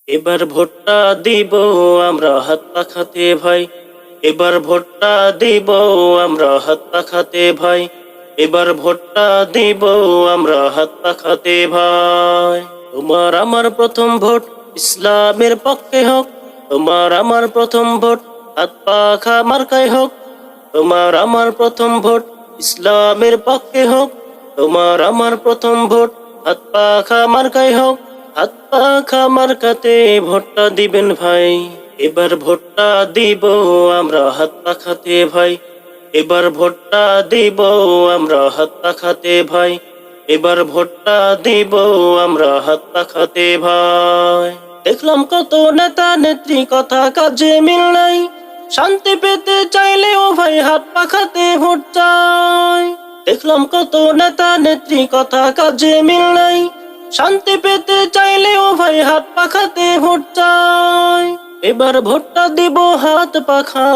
এবার ভোটটা দিব আমরা হাত পাখাতে ভাই। এবার ভোটটা দিব আমরা হাত পাখাতে ভাই। এবার ভোটটা দিব আমরা হাত পাখাতে ভাই। তোমার আমার প্রথম ভোট ইসলামের পক্ষে হোক। তোমার আমার প্রথম ভোট হাত পাখা মার্কায় হোক। তোমার আমার প্রথম ভোট ইসলামের পক্ষে হোক। তোমার আমার প্রথম ভোট হাত পাখা মার্কায় হোক। হাত পাখা মার্কাতে ভোটটা দিবেন ভাই। এবার ভোটটা দিব আমরা হাত পাখাতে ভাই। এবার ভোটটা দিব আমরা হাত পাখাতে ভাই। এবার ভোটটা দিব আমরা হাত পাখাতে ভাই। দেখলাম কত নেতা নেত্রী কথা কাজে মিল নাই। শান্তি পেতে চাইলেও ভাই হাত পাখাতে ভোট চাই। দেখলাম কত নেতা নেত্রী কথা কাজে মিল নাই। শান্তি পেতে চাইলেও ভাই হাত পাখাতে ভোট চাই। এবার ভোটটা দিব হাত পাখা।